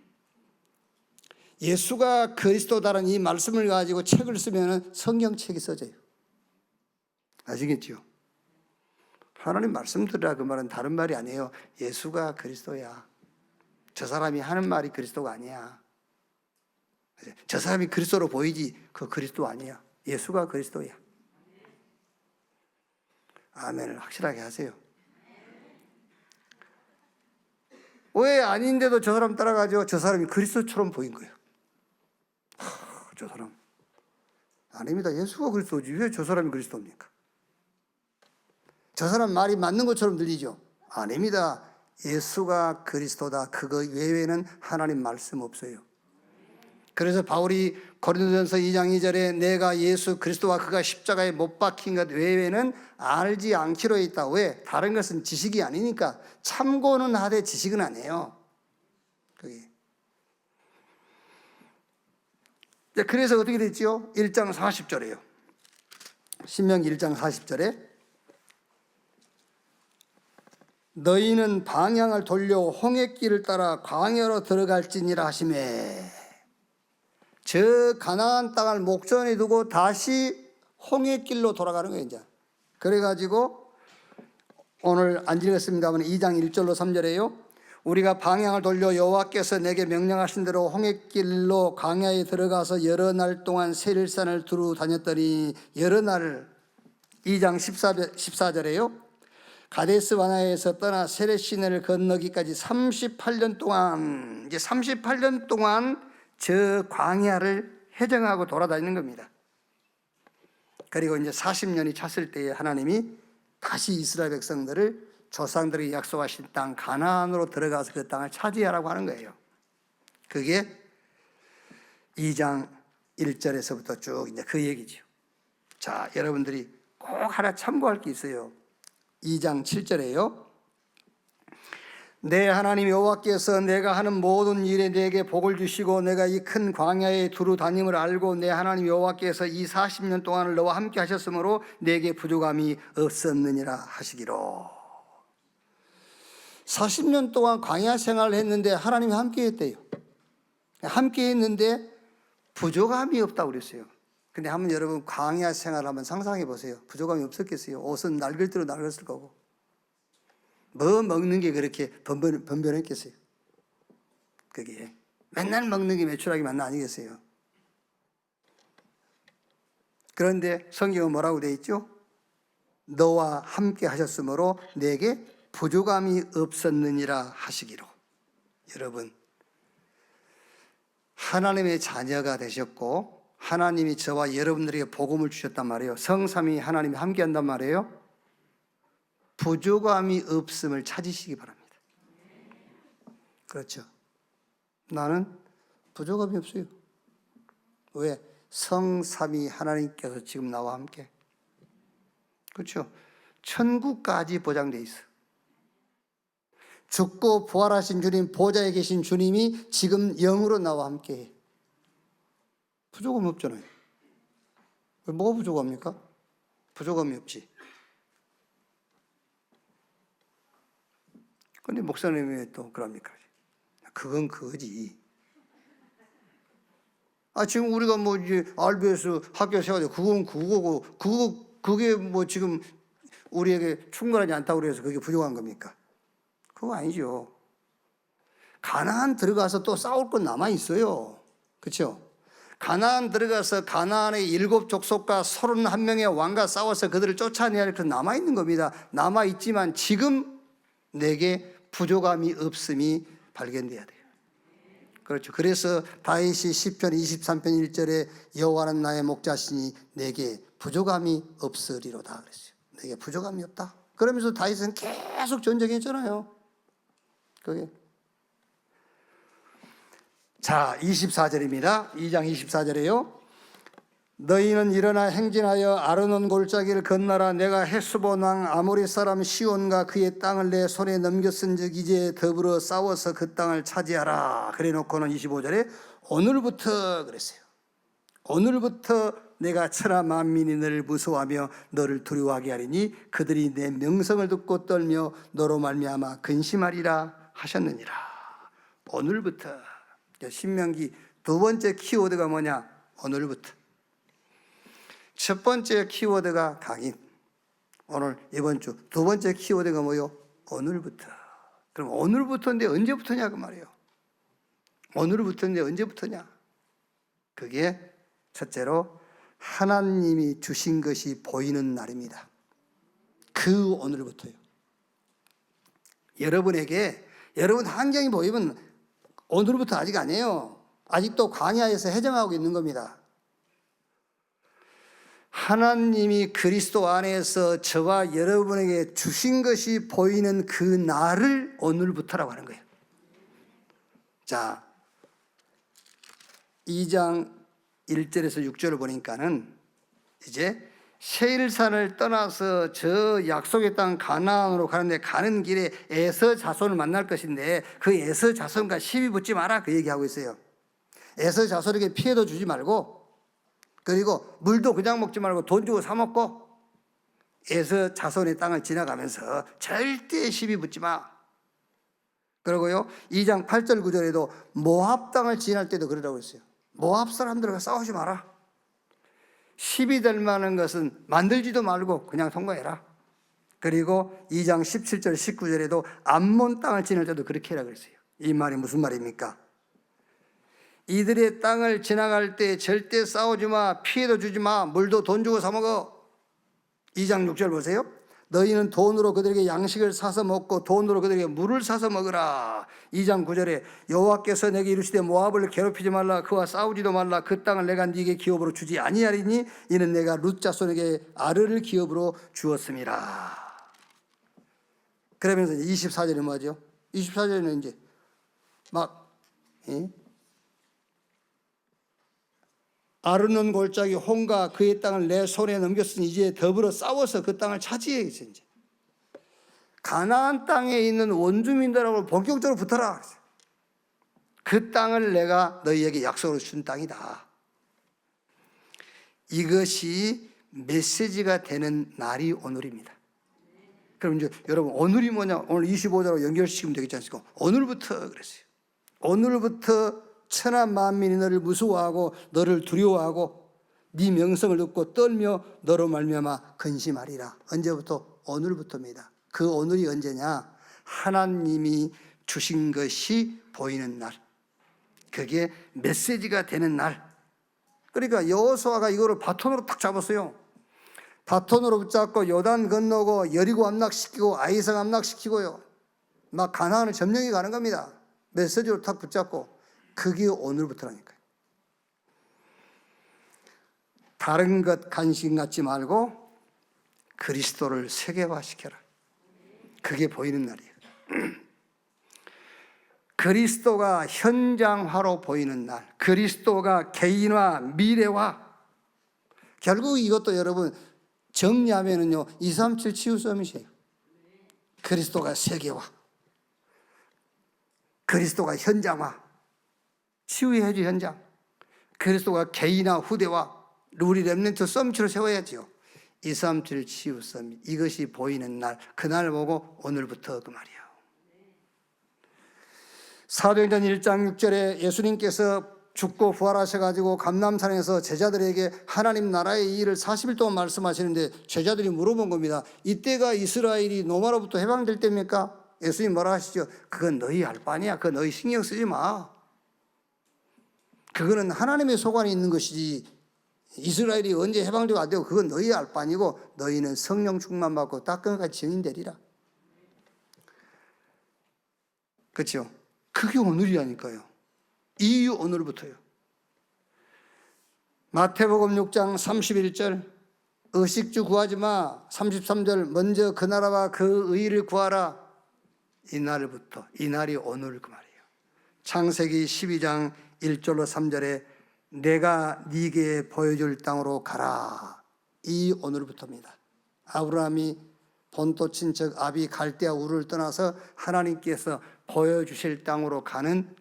A: 예수가 그리스도다라는 이 말씀을 가지고 책을 쓰면 성경책이 써져요. 아시겠죠? 하나님 말씀 들으라 그 말은 다른 말이 아니에요. 예수가 그리스도야. 저 사람이 하는 말이 그리스도가 아니야. 저 사람이 그리스도로 보이지 그 그리스도 아니야. 예수가 그리스도야. 아멘을 확실하게 하세요. 왜 아닌데도 저 사람 따라가죠? 저 사람이 그리스도처럼 보인 거예요. 저 사람 아닙니다. 예수가 그리스도지 왜 저 사람이 그리스도입니까? 저 사람 말이 맞는 것처럼 들리죠? 아닙니다. 예수가 그리스도다. 그거 외에는 하나님 말씀 없어요. 그래서 바울이 고린도전서 2장 2절에 내가 예수 그리스도와 그가 십자가에 못 박힌 것 외에는 알지 않기로 있다. 왜? 다른 것은 지식이 아니니까. 참고는 하되 지식은 아니에요. 그게. 그래서 어떻게 됐죠? 1장 40절에요. 신명기 1장 40절에 너희는 방향을 돌려 홍해길을 따라 광야로 들어갈지니라 하시매. 저 가나안 땅을 목전에 두고 다시 홍해길로 돌아가는 거예요, 이제. 그래가지고 오늘 안 읽었습니다만 2장 1절로 3절에요. 우리가 방향을 돌려 여호와께서 내게 명령하신 대로 홍해길로 광야에 들어가서 여러 날 동안 세일산을 두루 다녔더니 여러 날 2장 14절에요. 가데스 바나에서 떠나 세렛 시내를 건너기까지 38년 동안 이제 38년 동안 저 광야를 해정하고 돌아다니는 겁니다. 그리고 이제 40년이 찼을 때에 하나님이 다시 이스라엘 백성들을 조상들이 약속하신 땅 가나안으로 들어가서 그 땅을 차지하라고 하는 거예요. 그게 2장 1절에서부터 쭉 이제 그 얘기죠. 자, 여러분들이 꼭 하나 참고할 게 있어요. 2장 7절에요. 내 하나님 여호와께서 내가 하는 모든 일에 내게 복을 주시고 내가 이 큰 광야에 두루 다님을 알고 내 하나님 여호와께서 이 40년 동안을 너와 함께 하셨으므로 내게 부족함이 없었느니라 하시기로. 40년 동안 광야 생활을 했는데 하나님이 함께 했대요. 함께 했는데 부족함이 없다고 그랬어요. 근데 한번 여러분 광야 생활 한번 상상해 보세요. 부족함이 없었겠어요? 옷은 낡을 대로 낡았을 거고. 뭐 먹는 게 그렇게 번번했겠어요? 그게 맨날 먹는 게 매출하기 만나 아니겠어요? 그런데 성경은 뭐라고 되어 있죠? 너와 함께 하셨으므로 내게 부족함이 없었느니라 하시기로. 여러분, 하나님의 자녀가 되셨고 하나님이 저와 여러분들에게 복음을 주셨단 말이에요. 성삼위 하나님이 함께 한단 말이에요. 부족함이 없음을 찾으시기 바랍니다. 그렇죠. 나는 부족함이 없어요. 왜? 성삼위 하나님께서 지금 나와 함께. 그렇죠. 천국까지 보장돼 있어. 죽고 부활하신 주님, 보좌에 계신 주님이 지금 영으로 나와 함께해. 부족함이 없잖아요. 왜 뭐가 부족합니까? 부족함이 없지. 근데 목사님이 왜 또 그럽니까? 그건 그거지. 지금 우리가 뭐 이제 RBS 학교 세워도 그건 그거고, 그게 뭐 지금 우리에게 충분하지 않다고 그래서 그게 부족한 겁니까? 그거 아니죠. 가나안 들어가서 또 싸울 건 남아 있어요. 그렇죠? 가나안 들어가서 가나안의 7 족속과 31명의 왕과 싸워서 그들을 쫓아내야 할 건 남아 있는 겁니다. 남아 있지만 지금 내게 부족함이 없음이 발견돼야 돼요. 그렇죠. 그래서 다윗이 시편 23편 1절에 여호와는 나의 목자시니 내게 부족함이 없으리로다 그랬어요. 내게 부족함이 없다. 그러면서 다윗은 계속 전쟁했잖아요. 그게. 자, 24절입니다. 2장 24절에요. 너희는 일어나 행진하여 아르논 골짜기를 건너라. 내가 헤스본 왕 아모리 사람 시온과 그의 땅을 내 손에 넘겼은즉 이제 더불어 싸워서 그 땅을 차지하라. 그래 놓고는 25절에 오늘부터 그랬어요. 오늘부터 내가 천하 만민이 너를 무서워하며 너를 두려워하게 하리니 그들이 내 명성을 듣고 떨며 너로 말미암아 근심하리라 하셨느니라. 오늘부터. 신명기 두 번째 키워드가 뭐냐? 오늘부터. 첫 번째 키워드가 강인. 오늘 이번 주 두 번째 키워드가 뭐요? 오늘부터. 그럼 오늘부터인데 언제부터냐 그 말이에요. 오늘부터인데 언제부터냐? 그게 첫째로 하나님이 주신 것이 보이는 날입니다. 그 오늘부터요. 여러분 환경이 보이면 오늘부터 아직 아니에요. 아직도 광야에서 해정하고 있는 겁니다. 하나님이 그리스도 안에서 저와 여러분에게 주신 것이 보이는 그 날을 오늘부터라고 하는 거예요. 자, 2장 1절에서 6절을 보니까는 이제 세일산을 떠나서 저 약속의 땅 가나안으로 가는데 가는 길에 에서 자손을 만날 것인데 그 에서 자손과 시비 붙지 마라 그 얘기하고 있어요. 에서 자손에게 피해도 주지 말고 그리고 물도 그냥 먹지 말고 돈 주고 사 먹고 에서 자손의 땅을 지나가면서 절대 시비 붙지 마. 그리고요 2장 8절 9절에도 모압 땅을 지날 때도 그러라고 했어요. 모압 사람들과 싸우지 마라. 시비 될 만한 것은 만들지도 말고 그냥 통과해라. 그리고 2장 17절 19절에도 암몬 땅을 지날 때도 그렇게 해라 그랬어요. 이 말이 무슨 말입니까? 이들의 땅을 지나갈 때 절대 싸우지 마, 피해도 주지 마, 물도 돈 주고 사 먹어. 2장 6절 보세요. 너희는 돈으로 그들에게 양식을 사서 먹고 돈으로 그들에게 물을 사서 먹으라. 2장 9절에 여호와께서 내게 이르시되 모압을 괴롭히지 말라, 그와 싸우지도 말라. 그 땅을 내가 네게 기업으로 주지 아니하리니 이는 내가 룻 자손에게 아르를 기업으로 주었음이라. 그러면서 이제 24절에 뭐죠? 24절에는 이제 막 아르논 골짜기 홍과 그의 땅을 내 손에 넘겼으니 이제 더불어 싸워서 그 땅을 차지해야겠어. 이제 가나안 땅에 있는 원주민들하고 본격적으로 붙어라. 그 땅을 내가 너희에게 약속으로 준 땅이다. 이것이 메시지가 되는 날이 오늘입니다. 그럼 이제 여러분 오늘이 뭐냐? 오늘 25절로 연결시키면 되겠지 않습니까? 오늘부터 그랬어요. 오늘부터 천하 만민이 너를 무서워하고 너를 두려워하고 네 명성을 듣고 떨며 너로 말미암아 근심하리라. 언제부터? 오늘부터입니다. 그 오늘이 언제냐? 하나님이 주신 것이 보이는 날. 그게 메시지가 되는 날. 그러니까 여호수아가 이거를 바톤으로 딱 잡았어요. 바톤으로 붙잡고 요단 건너고 여리고 함락시키고 아이성 함락시키고요. 막 가나안을 점령해 가는 겁니다. 메시지로 딱 붙잡고. 그게 오늘부터라니까요. 다른 것 간식 갖지 말고 그리스도를 세계화시켜라. 그게 보이는 날이에요. 그리스도가 현장화로 보이는 날, 그리스도가 개인화, 미래화. 결국 이것도 여러분 정리하면은요 237 치유 서밋이에요. 그리스도가 세계화, 그리스도가 현장화, 치유의 해주 현장, 그리스도가 개인화, 후대화, 우리 렘넌트 서밋으로 세워야지요. 237 치유 서밋, 이것이 보이는 날, 그날 보고 오늘부터 그 말이에요. 사도행전 1장 6절에 예수님께서 죽고 부활하셔가지고 감람산에서 제자들에게 하나님 나라의 일을 40일 동안 말씀하시는데 제자들이 물어본 겁니다. 이때가 이스라엘이 로마로부터 해방될 때입니까? 예수님 뭐라 하시죠? 그건 너희 알 바니야. 그거 너희 신경 쓰지 마. 그거는 하나님의 소관이 있는 것이지 이스라엘이 언제 해방되고 안 되고 그건 너희 알 바니고 너희는 성령 충만 받고 따끈하게 증인되리라. 그렇죠? 그게 오늘이라니까요. 이 오늘부터요. 마태복음 6장 31절 의식주 구하지 마. 33절 먼저 그 나라와 그 의를 구하라. 이 날부터, 이 날이 오늘 그 말이에요. 창세기 12장 1절로 3절에 내가 네게 보여줄 땅으로 가라. 이 오늘부터입니다. 아브라함이 본토 친척 아비 갈대아 우르를 떠나서 하나님께서 보여주실 땅으로 가는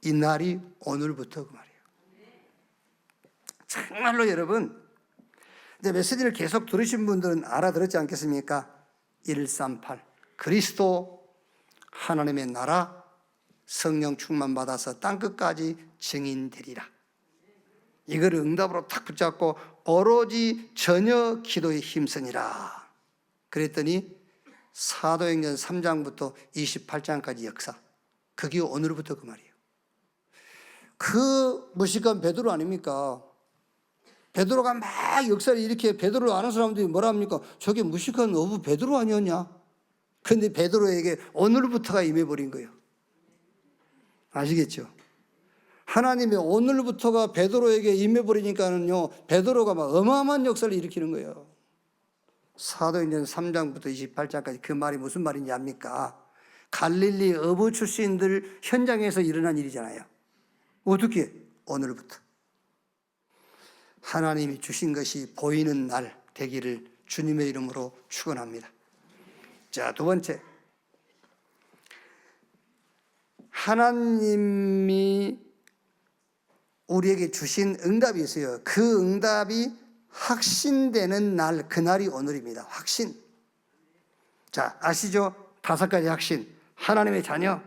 A: 이 날이 오늘부터 그 말이에요. 정말로 여러분, 이제 메시지를 계속 들으신 분들은 알아들었지 않겠습니까? 138 그리스도 하나님의 나라 성령 충만 받아서 땅끝까지 증인되리라. 이걸 응답으로 탁 붙잡고 오로지 전혀 기도에 힘쓰니라. 그랬더니 사도행전 3장부터 28장까지 역사, 그게 오늘부터 그 말이에요. 그 무식한 베드로 아닙니까? 베드로가 막 역사를 이렇게 베드로를 아는 사람들이 뭐라 합니까? 저게 무식한 어부 베드로 아니었냐? 근데 베드로에게 오늘부터가 임해버린 거예요. 아시겠죠? 하나님의 오늘부터가 베드로에게 임해버리니까는요, 베드로가 막 어마어마한 역사를 일으키는 거예요. 사도행전 3장부터 28장까지 그 말이 무슨 말인지 압니까? 갈릴리 어부 출신들 현장에서 일어난 일이잖아요. 어떻게? 오늘부터. 하나님이 주신 것이 보이는 날 되기를 주님의 이름으로 축원합니다. 자, 두 번째. 하나님이 우리에게 주신 응답이 있어요. 그 응답이 확신되는 날, 그날이 오늘입니다. 확신. 자, 아시죠? 5가지 확신. 하나님의 자녀,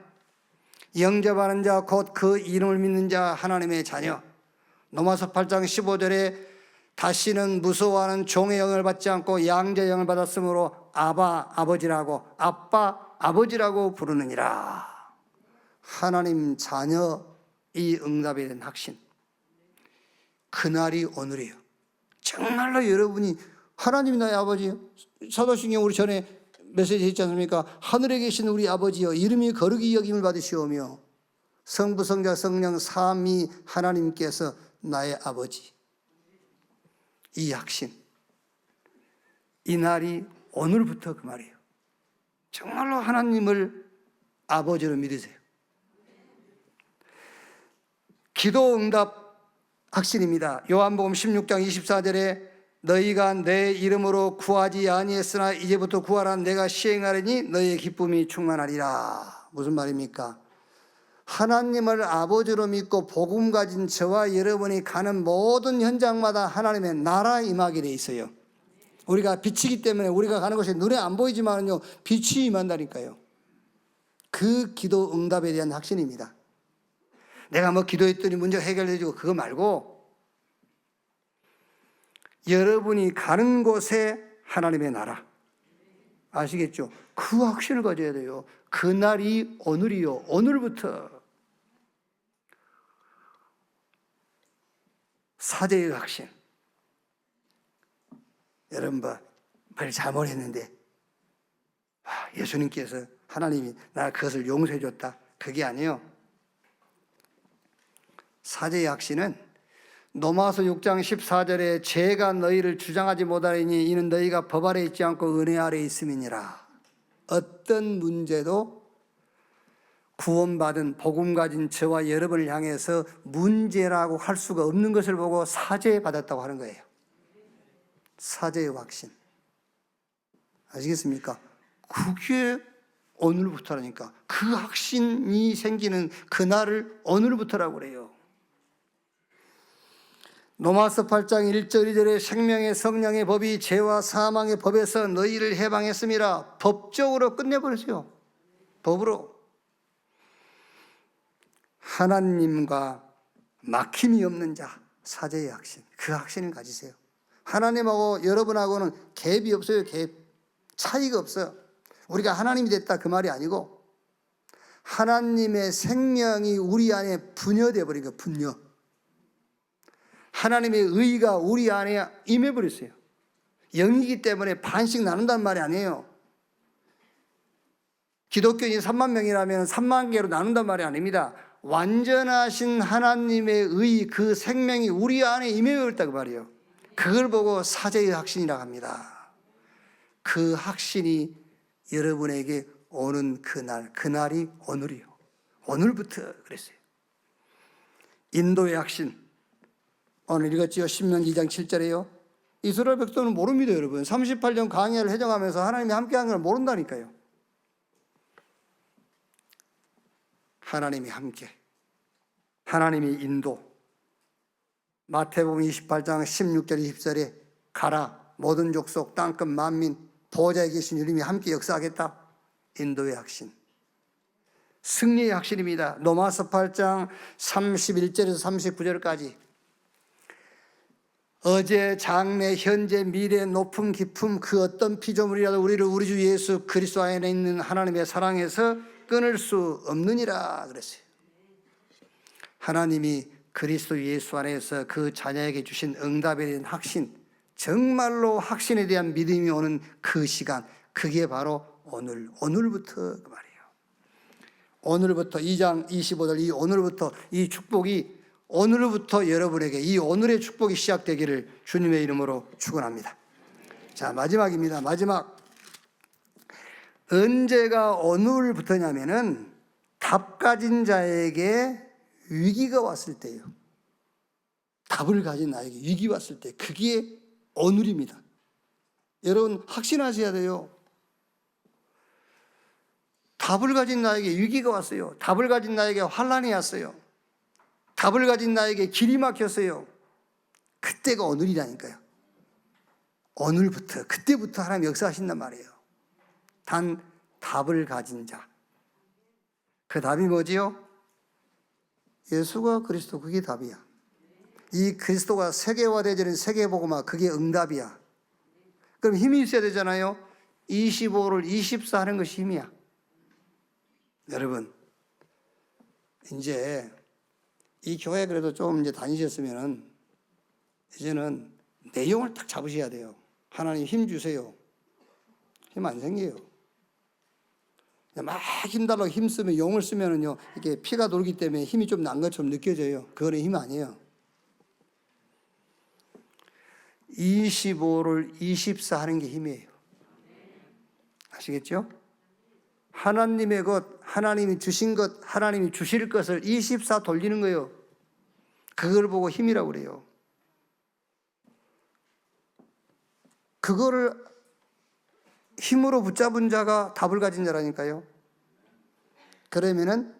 A: 영접하는 자, 곧 그 이름을 믿는 자, 하나님의 자녀. 로마서 8장 15절에 다시는 무서워하는 종의 영을 받지 않고 양자의 영을 받았으므로 아바, 아버지라고, 아빠, 아버지라고 부르느니라. 하나님 자녀, 이 응답에 대한 확신. 그날이 오늘이에요. 정말로 여러분이 하나님이 나의 아버지요. 사도신경 우리 전에 메시지 했지 않습니까? 하늘에 계신 우리 아버지여, 이름이 거룩히 여김을 받으시오며 성부 성자 성령 삼위 하나님께서 나의 아버지. 이 확신, 이 날이 오늘부터 그 말이에요. 정말로 하나님을 아버지로 믿으세요. 기도 응답 확신입니다. 요한복음 16장 24절에 너희가 내 이름으로 구하지 아니했으나 이제부터 구하라. 내가 시행하리니 너희의 기쁨이 충만하리라. 무슨 말입니까? 하나님을 아버지로 믿고 복음 가진 저와 여러분이 가는 모든 현장마다 하나님의 나라 임하게 돼 있어요. 우리가 빛이기 때문에 우리가 가는 것이 눈에 안 보이지만요, 빛이 임한다니까요. 그 기도 응답에 대한 확신입니다. 내가 뭐 기도했더니 문제 해결되고 그거 말고 여러분이 가는 곳에 하나님의 나라, 아시겠죠? 그 확신을 가져야 돼요. 그날이 오늘이요. 오늘부터. 사제의 확신. 여러분 별 잘못했는데 예수님께서 하나님이 나 그것을 용서해 줬다. 그게 아니에요. 사제의 확신은 로마서 6장 14절에 죄가 너희를 주장하지 못하리니 이는 너희가 법 아래 있지 않고 은혜 아래 있음이니라. 어떤 문제도 구원받은 복음 가진 저와 여러분을 향해서 문제라고 할 수가 없는 것을 보고 사죄받았다고 하는 거예요. 사죄의 확신. 아시겠습니까? 그게 오늘부터라니까. 그 확신이 생기는 그날을 오늘부터라고 그래요. 로마서 8장 1절 2절에 생명의 성령의 법이 죄와 사망의 법에서 너희를 해방했음이라. 법적으로 끝내버렸어요. 법으로. 하나님과 막힘이 없는 자, 사제의 확신. 그 확신을 가지세요. 하나님하고 여러분하고는 갭이 없어요. 갭. 차이가 없어요. 우리가 하나님이 됐다 그 말이 아니고 하나님의 생명이 우리 안에 분여되어 버린 거예요. 분여. 하나님의 의가 우리 안에 임해버렸어요. 영이기 때문에 반씩 나눈다는 말이 아니에요. 기독교인이 3만 명이라면 3만 개로 나눈단 말이 아닙니다. 완전하신 하나님의 의, 그 생명이 우리 안에 임해버렸다고 말이에요. 그걸 보고 사제의 확신이라고 합니다. 그 확신이 여러분에게 오는 그날, 그날이 오늘이요. 오늘부터 그랬어요. 인도의 확신. 오늘 읽었지요? 신명기 2장 7절에요. 이스라엘 백성은 모릅니다, 여러분. 38년 광야를 해정하면서 하나님이 함께한 걸 모른다니까요. 하나님이 함께, 하나님이 인도. 마태복음 28장 16절 20절에 가라 모든 족속 땅끝 만민 보호자에 계신 주님이 함께 역사하겠다. 인도의 확신. 승리의 확신입니다. 로마서 8장 31절에서 39절까지 어제, 장래, 현재, 미래, 높음, 깊음 그 어떤 피조물이라도 우리를 우리 주 예수 그리스도 안에 있는 하나님의 사랑에서 끊을 수 없느니라 그랬어요. 하나님이 그리스도 예수 안에서 그 자녀에게 주신 응답에 대한 확신, 정말로 확신에 대한 믿음이 오는 그 시간, 그게 바로 오늘부터 그 말이에요. 오늘부터 2장 25절 이 오늘부터 이 축복이 오늘부터 여러분에게 이 오늘의 축복이 시작되기를 주님의 이름으로 축원합니다. 자, 마지막입니다. 마지막. 언제가 오늘부터냐면은 답 가진 자에게 위기가 왔을 때예요. 답을 가진 나에게 위기 왔을 때 그게 오늘입니다. 여러분 확신하셔야 돼요. 답을 가진 나에게 위기가 왔어요. 답을 가진 나에게 환난이 왔어요. 답을 가진 나에게 길이 막혔어요. 그때가 오늘이라니까요. 오늘부터, 그때부터 하나님 역사하신단 말이에요. 단 답을 가진 자. 그 답이 뭐지요? 예수가 그리스도, 그게 답이야. 이 그리스도가 세계화되어지는 세계복음화, 그게 응답이야. 그럼 힘이 있어야 되잖아요. 25를 24 하는 것이 힘이야. 여러분, 이제 이 교회 그래도 좀 이제 다니셨으면은 이제는 내용을 딱 잡으셔야 돼요. 하나님 힘 주세요. 힘 안 생겨요. 막 힘달라고 힘쓰면, 용을 쓰면은요, 이렇게 피가 돌기 때문에 힘이 좀 난 것처럼 느껴져요. 그거는 힘 아니에요. 25를 24 하는 게 힘이에요. 아시겠죠? 하나님의 것, 하나님이 주신 것, 하나님이 주실 것을 24 돌리는 거예요. 그걸 보고 힘이라고 그래요. 그거를 힘으로 붙잡은 자가 답을 가진 자라니까요. 그러면은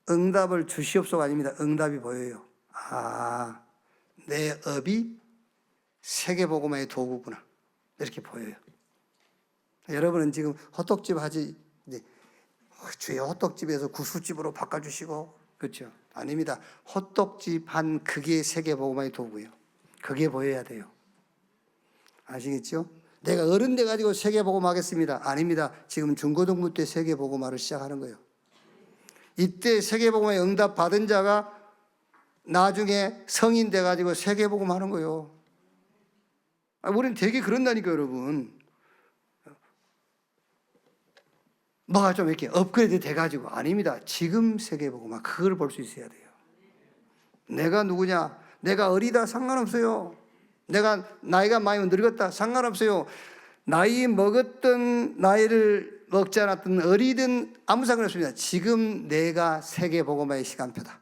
A: 응답을 주시옵소가 아닙니다. 응답이 보여요. 아, 내 업이 세계복음화의 도구구나. 이렇게 보여요. 여러분은 지금 호떡집 하지, 주여 호떡집에서 구수집으로 바꿔주시고, 그렇죠? 아닙니다. 호떡집 한 그게 세계복음화의 도구예요. 그게 보여야 돼요. 아시겠죠? 내가 어른 돼가지고 세계복음 하겠습니다. 아닙니다. 지금 중고등부 때 세계복음화를 시작하는 거예요. 이때 세계복음화의 응답 받은 자가 나중에 성인 돼가지고 세계복음 하는 거예요. 우리는 되게 그런다니까 여러분. 뭐가 좀 이렇게 업그레이드 돼가지고. 아닙니다. 지금 세계복음 그걸 볼 수 있어야 돼요. 내가 누구냐, 내가 어리다 상관없어요. 내가 나이가 많이 늙었다 상관없어요. 나이 먹었던 나이를 먹지 않았던 어리든 아무 상관없습니다. 지금 내가 세계복음화의 시간표다.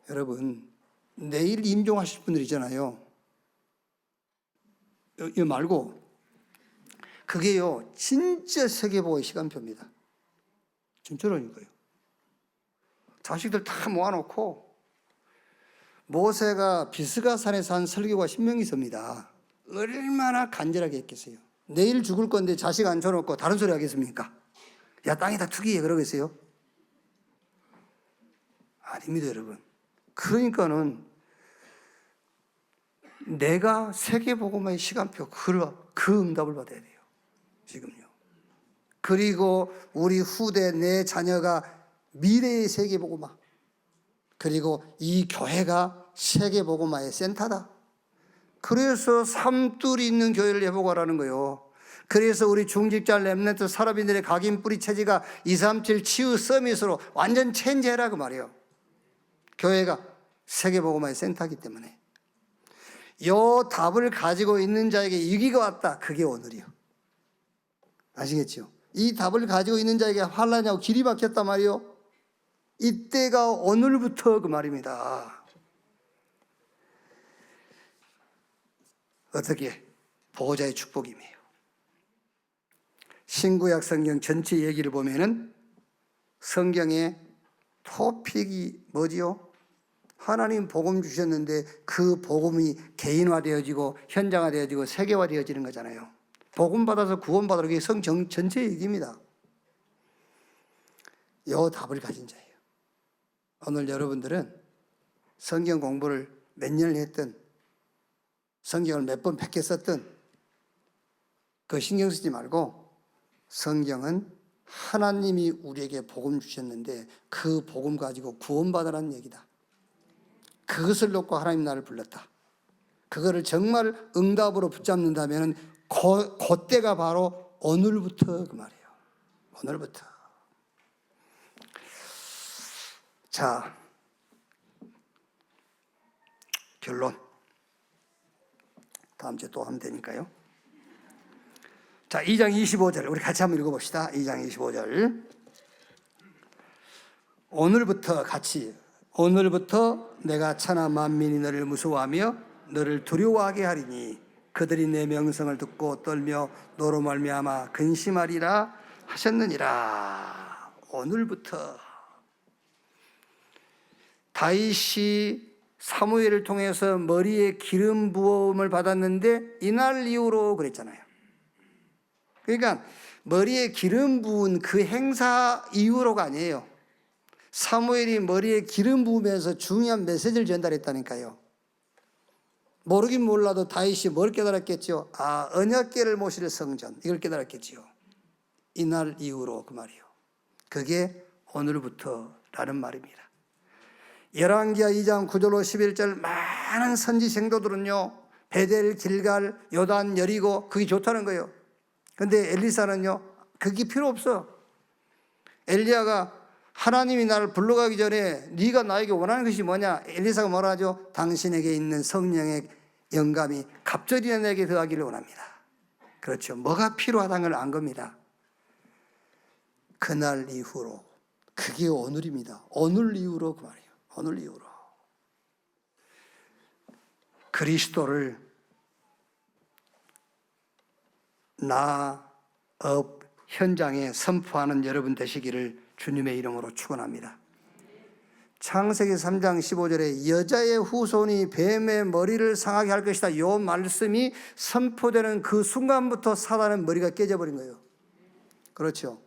A: 여러분, 내일 임종하실 분들 있잖아요. 이거 말고 그게요 진짜 세계복음화의 시간표입니다. 진짜로니까요. 자식들 다 모아놓고 모세가 비스가산에서 한 설교가 신명기 서입니다. 얼마나 간절하게 했겠어요. 내일 죽을 건데 자식 앉혀놓고 다른 소리 하겠습니까? 야, 땅에다 투기해 그러겠어요? 아닙니다, 여러분. 그러니까는 내가 세계복음화의 시간표 그 응답을 받아야 돼요. 지금요. 그리고 우리 후대 내 자녀가 미래의 세계복음화, 그리고 이 교회가 세계복음화의 센터다. 그래서 삼둘이 있는 교회를 회복하라는 거예요. 그래서 우리 중직자 렘넌트 사람인들의 각인 뿌리 체제가 237 치유 서밋으로 완전 체인지해라 그 말이에요. 교회가 세계복음화의 센터이기 때문에 이 답을 가지고 있는 자에게 위기가 왔다. 그게 오늘이요. 아시겠죠? 이 답을 가지고 있는 자에게 환난이하고 길이 막혔단 말이요. 이때가 오늘부터 그 말입니다. 어떻게? 보호자의 축복임이에요. 신구약 성경 전체 얘기를 보면은 성경의 토픽이 뭐지요? 하나님 복음 주셨는데 그 복음이 개인화되어지고 현장화되어지고 세계화되어지는 거잖아요. 복음 받아서 구원받으러 그게 성경 전체 얘기입니다. 이 답을 가진 자예요. 오늘 여러분들은 성경 공부를 몇 년을 했든 성경을 몇 번 100개 썼든 그 신경 쓰지 말고 성경은 하나님이 우리에게 복음 주셨는데 그 복음 가지고 구원받으라는 얘기다. 그것을 놓고 하나님 나를 불렀다. 그거를 정말 응답으로 붙잡는다면 그때가 바로 오늘부터 그 말이에요. 오늘부터. 자, 결론. 다음 주에 또 하면 되니까요. 자, 2장 25절 우리 같이 한번 읽어봅시다. 2장 25절. 오늘부터 내가 천하 만민이 너를 무서워하며 너를 두려워하게 하리니 그들이 내 명성을 듣고 떨며 너로 말미암아 근심하리라 하셨느니라. 오늘부터 다윗이 사무엘을 통해서 머리에 기름 부음을 받았는데 이날 이후로 그랬잖아요. 그러니까 머리에 기름 부은 그 행사 이후로가 아니에요. 사무엘이 머리에 기름 부으면서 중요한 메시지를 전달했다니까요. 모르긴 몰라도 다윗이 뭘 깨달았겠죠? 언약궤를 모실 성전, 이걸 깨달았겠지요. 이날 이후로 그 말이요. 그게 오늘부터라는 말입니다. 열왕기하 2장 9절로 11절 많은 선지 생도들은요, 베델, 길갈, 요단, 여리고 그게 좋다는 거예요. 근데 엘리사는요, 그게 필요 없어. 엘리야가 하나님이 나를 불러가기 전에 네가 나에게 원하는 것이 뭐냐? 엘리사가 뭐라 하죠? 당신에게 있는 성령의 영감이 갑절이나 내게 더하기를 원합니다. 그렇죠. 뭐가 필요하다는 걸 안 겁니다. 그날 이후로, 그게 오늘입니다. 오늘 이후로 그 말이에요. 오늘 이후로 그리스도를 업 현장에 선포하는 여러분 되시기를 주님의 이름으로 축원합니다. 창세기 3장 15절에 여자의 후손이 뱀의 머리를 상하게 할 것이다. 이 말씀이 선포되는 그 순간부터 사단의 머리가 깨져버린 거예요. 그렇죠.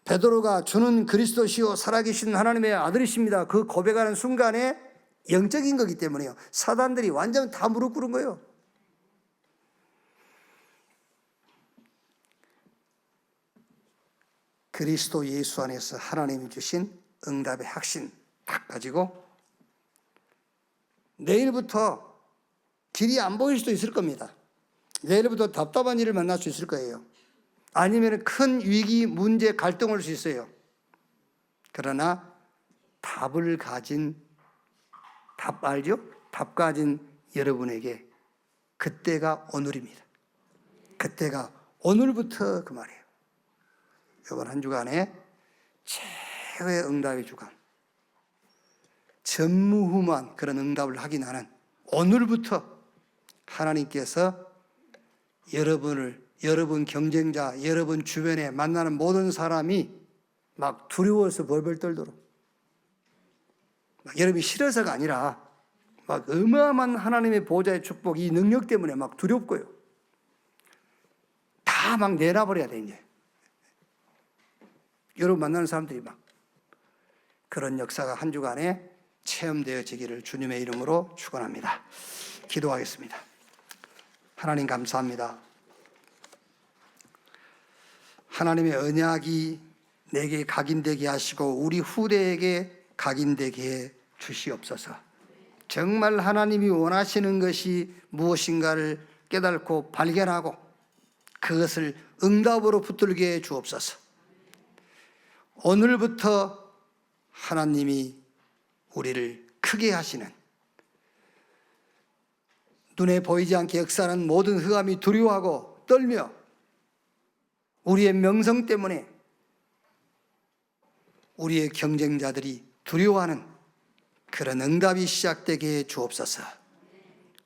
A: 베드로가 주는 그리스도시요 살아계신 하나님의 아들이십니다. 그 고백하는 순간에 영적인 거기 때문에요. 사단들이 완전 다 무릎 꿇은 거예요. 그리스도 예수 안에서 하나님이 주신 응답의 확신, 딱 가지고 내일부터 길이 안 보일 수도 있을 겁니다. 내일부터 답답한 일을 만날 수 있을 거예요. 아니면 큰 위기, 문제, 갈등 올 수 있어요. 그러나 답을 가진, 답 알죠? 답 가진 여러분에게 그때가 오늘입니다. 그때가 오늘부터 그 말이에요. 이번 한 주간에 최후의 응답의 주간, 전무후무한 그런 응답을 하긴 하는 오늘부터 하나님께서 여러분 경쟁자, 여러분 주변에 만나는 모든 사람이 막 두려워서 벌벌 떨도록, 막 여러분이 싫어서가 아니라 막 어마어마한 하나님의 보좌의 축복, 이 능력 때문에 막 두렵고요. 다 막 내놔버려야 돼, 이제. 여러분 만나는 사람들이 막 그런 역사가 한 주간에 체험되어지기를 주님의 이름으로 축원합니다. 기도하겠습니다. 하나님 감사합니다. 하나님의 언약이 내게 각인되게 하시고 우리 후대에게 각인되게 해 주시옵소서. 정말 하나님이 원하시는 것이 무엇인가를 깨닫고 발견하고 그것을 응답으로 붙들게 해 주옵소서. 오늘부터 하나님이 우리를 크게 하시는, 눈에 보이지 않게 역사하는 모든 흑암이 두려워하고 떨며 우리의 명성 때문에 우리의 경쟁자들이 두려워하는 그런 응답이 시작되게 해 주옵소서.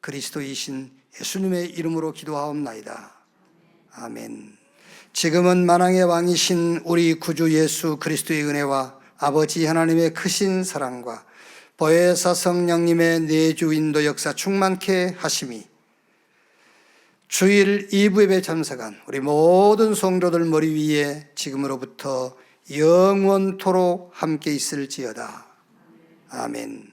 A: 그리스도이신 예수님의 이름으로 기도하옵나이다. 아멘. 지금은 만왕의 왕이신 우리 구주 예수 그리스도의 은혜와 아버지 하나님의 크신 사랑과 보혜사 성령님의 내주 인도 역사 충만케 하심이 주일 2부 예배 참석한 우리 모든 성도들 머리 위에 지금으로부터 영원토록 함께 있을지어다. 아멘.